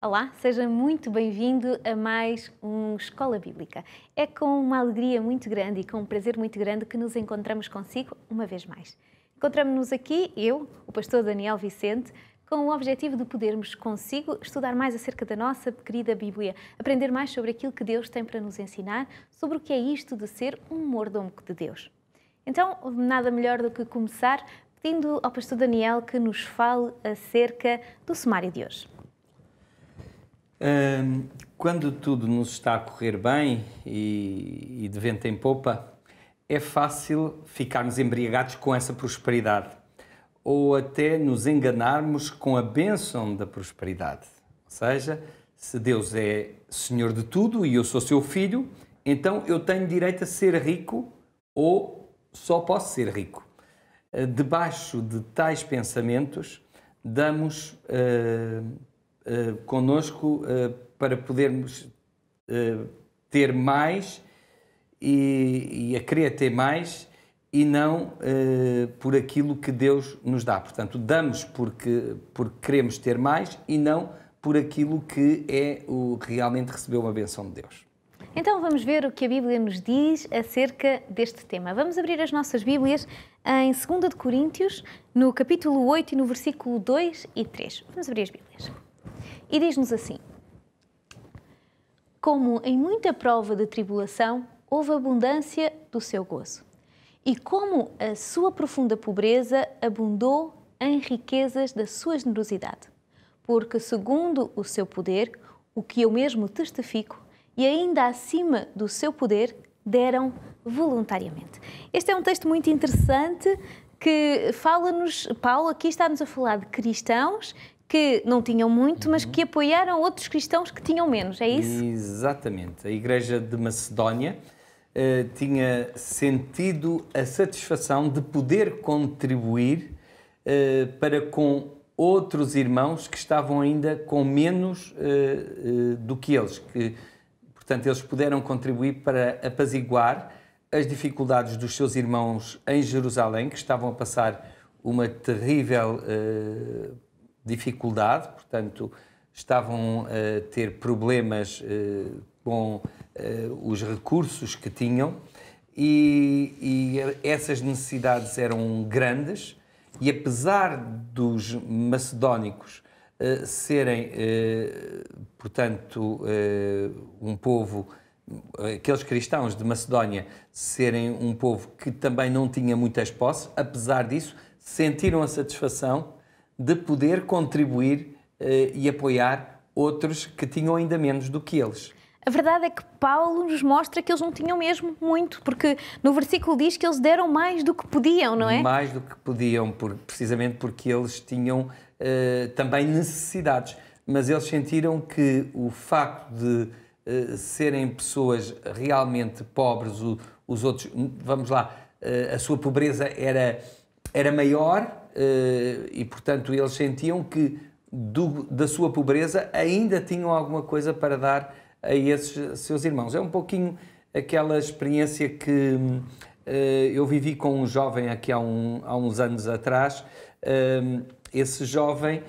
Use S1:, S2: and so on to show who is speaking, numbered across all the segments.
S1: Olá, seja muito bem-vindo a mais um Escola Bíblica. É com uma alegria muito grande e com um prazer muito grande que nos encontramos consigo uma vez mais. Encontramos-nos aqui, eu, o pastor Daniel Vicente, com o objetivo de podermos consigo estudar mais acerca da nossa querida Bíblia, aprender mais sobre aquilo que Deus tem para nos ensinar, sobre o que é isto de ser um mordomo de Deus. Então, nada melhor do que começar pedindo ao pastor Daniel que nos fale acerca do sumário de hoje.
S2: Quando tudo nos está a correr bem e de vento em popa, é fácil ficarmos embriagados com essa prosperidade ou até nos enganarmos com a bênção da prosperidade. Ou seja, se Deus é Senhor de tudo e eu sou seu filho, então eu tenho direito a ser rico ou só posso ser rico. Debaixo de tais pensamentos, damos conosco para podermos ter mais e a querer ter mais e não por aquilo que Deus nos dá. Portanto, damos porque queremos ter mais e não por aquilo que é o realmente receber uma bênção de Deus.
S1: Então vamos ver o que a Bíblia nos diz acerca deste tema. Vamos abrir as nossas Bíblias em 2 de Coríntios, no capítulo 8 e no versículo 2 e 3. Vamos abrir as Bíblias. E diz-nos assim: como em muita prova de tribulação houve abundância do seu gozo, e como a sua profunda pobreza abundou em riquezas da sua generosidade, porque segundo o seu poder, o que eu mesmo testifico, e ainda acima do seu poder, deram voluntariamente. Este é um texto muito interessante que fala-nos, Paulo aqui está-nos a falar de cristãos que não tinham muito, mas que apoiaram outros cristãos que tinham menos, é isso?
S2: Exatamente. A Igreja de Macedónia tinha sentido a satisfação de poder contribuir para com outros irmãos que estavam ainda com menos do que eles. Portanto, eles puderam contribuir para apaziguar as dificuldades dos seus irmãos em Jerusalém, que estavam a passar uma terrível dificuldade, portanto, estavam a ter problemas com os recursos que tinham e essas necessidades eram grandes e apesar dos macedónicos serem, portanto, um povo, aqueles cristãos de Macedónia serem um povo que também não tinha muitas posses, apesar disso, sentiram a satisfação de poder contribuir e apoiar outros que tinham ainda menos do que eles.
S1: A verdade é que Paulo nos mostra que eles não tinham mesmo muito, porque no versículo diz que eles deram mais do que podiam, não é?
S2: Mais do que podiam, precisamente porque eles tinham também necessidades, mas eles sentiram que o facto de serem pessoas realmente pobres, os outros, vamos lá, a sua pobreza era maior, e, portanto, eles sentiam que da sua pobreza ainda tinham alguma coisa para dar a esses seus irmãos. É um pouquinho aquela experiência que eu vivi com um jovem aqui há uns anos atrás. Esse jovem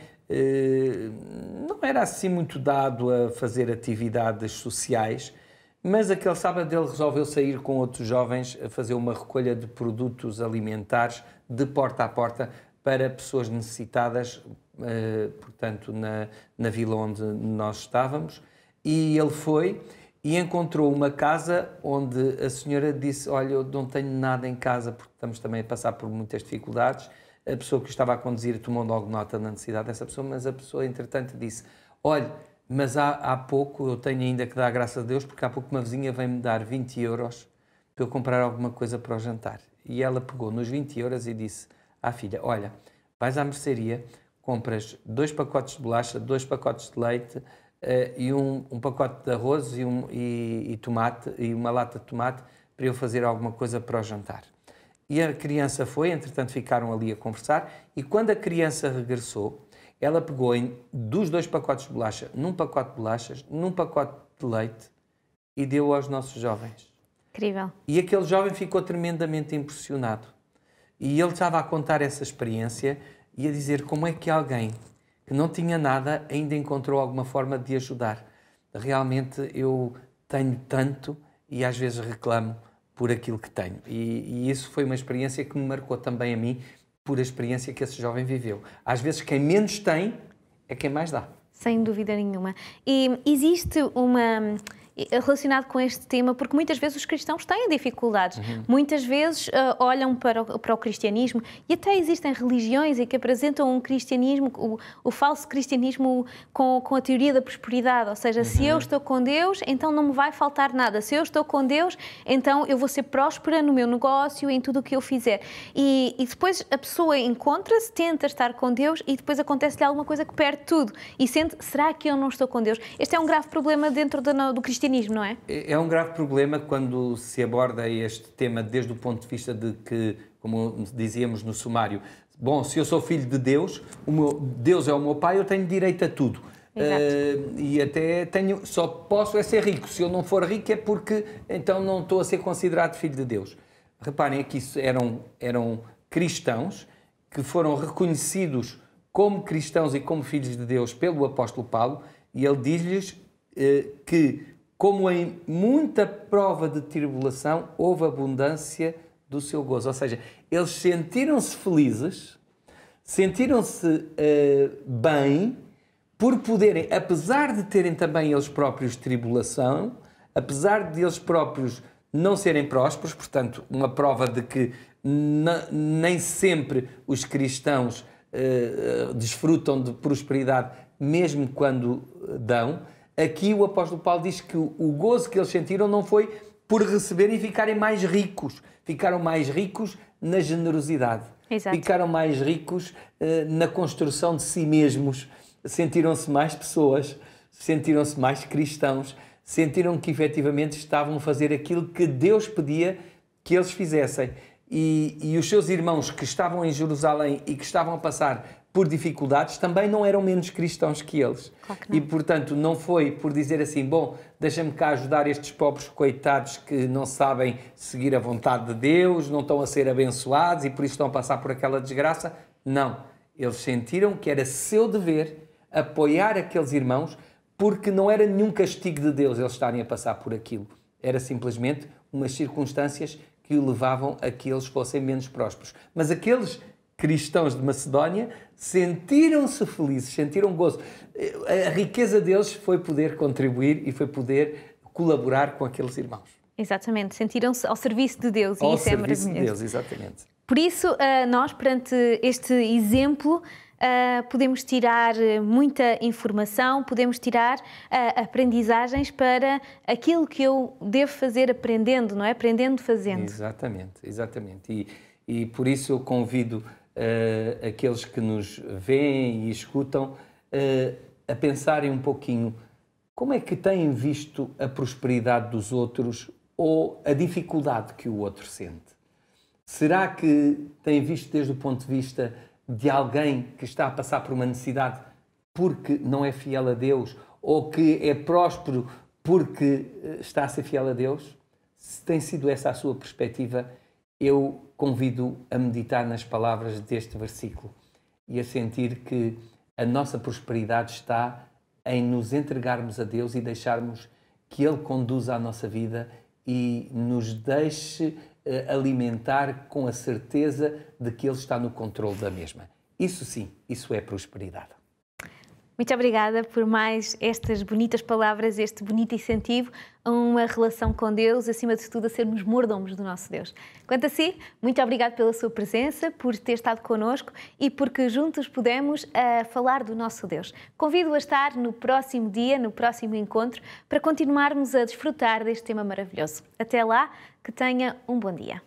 S2: não era assim muito dado a fazer atividades sociais, mas aquele sábado ele resolveu sair com outros jovens a fazer uma recolha de produtos alimentares de porta a porta para pessoas necessitadas, portanto, na vila onde nós estávamos. E ele foi e encontrou uma casa onde a senhora disse: olha, eu não tenho nada em casa porque estamos também a passar por muitas dificuldades. A pessoa que estava a conduzir tomou logo nota da necessidade dessa pessoa, mas a pessoa, entretanto, disse: olha, mas há pouco eu tenho ainda que dar graças a Deus porque há pouco uma vizinha veio-me dar 20 euros para eu comprar alguma coisa para o jantar. E ela pegou nos 20 euros e disse à filha: olha, vais à mercearia, compras 2 pacotes de bolacha, 2 pacotes de leite e um pacote de arroz e tomate e uma lata de tomate para eu fazer alguma coisa para o jantar. E a criança foi, entretanto ficaram ali a conversar e quando a criança regressou, ela pegou dos 2 pacotes de bolacha, num pacote de bolachas, num pacote de leite e deu aos nossos jovens.
S1: Incrível.
S2: E aquele jovem ficou tremendamente impressionado. E ele estava a contar essa experiência e a dizer como é que alguém que não tinha nada, ainda encontrou alguma forma de ajudar. Realmente eu tenho tanto e às vezes reclamo por aquilo que tenho. E isso foi uma experiência que me marcou também a mim, por a experiência que esse jovem viveu. Às vezes quem menos tem é quem mais dá.
S1: Sem dúvida nenhuma. E existe uma... relacionado com este tema, porque muitas vezes os cristãos têm dificuldades, muitas vezes olham para o cristianismo, e até existem religiões em que apresentam um cristianismo, o falso cristianismo com a teoria da prosperidade, ou seja, se eu estou com Deus, então não me vai faltar nada, se eu estou com Deus, então eu vou ser próspera no meu negócio, em tudo o que eu fizer. E depois a pessoa encontra-se, tenta estar com Deus e depois acontece-lhe alguma coisa que perde tudo e sente, será que eu não estou com Deus? Este é um grave problema dentro do cristianismo, não é?
S2: É um grave problema quando se aborda este tema desde o ponto de vista de que, como dizíamos no sumário, bom, se eu sou filho de Deus, Deus é o meu pai, eu tenho direito a tudo. E até só posso ser rico. Se eu não for rico é porque então não estou a ser considerado filho de Deus. Reparem que isso eram cristãos que foram reconhecidos como cristãos e como filhos de Deus pelo apóstolo Paulo, e ele diz-lhes que como em muita prova de tribulação, houve abundância do seu gozo. Ou seja, eles sentiram-se felizes, sentiram-se bem, por poderem, apesar de terem também eles próprios tribulação, apesar de eles próprios não serem prósperos, portanto, uma prova de que nem sempre os cristãos desfrutam de prosperidade, mesmo quando dão. Aqui o apóstolo Paulo diz que o gozo que eles sentiram não foi por receberem e ficarem mais ricos. Ficaram mais ricos na generosidade.
S1: Exato.
S2: Ficaram mais ricos na construção de si mesmos. Sentiram-se mais pessoas, sentiram-se mais cristãos, sentiram que efetivamente estavam a fazer aquilo que Deus pedia que eles fizessem. E os seus irmãos que estavam em Jerusalém e que estavam a passar por dificuldades, também não eram menos cristãos que eles.
S1: Claro que não.
S2: E, portanto, não foi por dizer assim, bom, deixa-me cá ajudar estes pobres coitados que não sabem seguir a vontade de Deus, não estão a ser abençoados e por isso estão a passar por aquela desgraça. Não. Eles sentiram que era seu dever apoiar aqueles irmãos, porque não era nenhum castigo de Deus eles estarem a passar por aquilo. Era simplesmente umas circunstâncias que o levavam a que eles fossem menos prósperos. Mas aqueles cristãos de Macedónia sentiram-se felizes, sentiram gozo. A riqueza deles foi poder contribuir e foi poder colaborar com aqueles irmãos.
S1: Exatamente, sentiram-se ao serviço de Deus e isso é maravilhoso.
S2: Ao serviço de Deus, exatamente.
S1: Por isso, nós, perante este exemplo, podemos tirar muita informação, podemos tirar aprendizagens para aquilo que eu devo fazer aprendendo, não é? Aprendendo fazendo.
S2: Exatamente, exatamente. E por isso eu convido aqueles que nos veem e escutam a pensarem um pouquinho como é que têm visto a prosperidade dos outros ou a dificuldade que o outro sente. Será que têm visto desde o ponto de vista de alguém que está a passar por uma necessidade porque não é fiel a Deus ou que é próspero porque está a ser fiel a Deus? Se tem sido essa a sua perspectiva, eu convido a meditar nas palavras deste versículo e a sentir que a nossa prosperidade está em nos entregarmos a Deus e deixarmos que Ele conduza a nossa vida e nos deixe alimentar com a certeza de que Ele está no controle da mesma. Isso sim, isso é prosperidade.
S1: Muito obrigada por mais estas bonitas palavras, este bonito incentivo a uma relação com Deus, acima de tudo a sermos mordomos do nosso Deus. Quanto a si, muito obrigada pela sua presença, por ter estado connosco e porque juntos pudemos falar do nosso Deus. Convido-o a estar no próximo dia, no próximo encontro, para continuarmos a desfrutar deste tema maravilhoso. Até lá, que tenha um bom dia.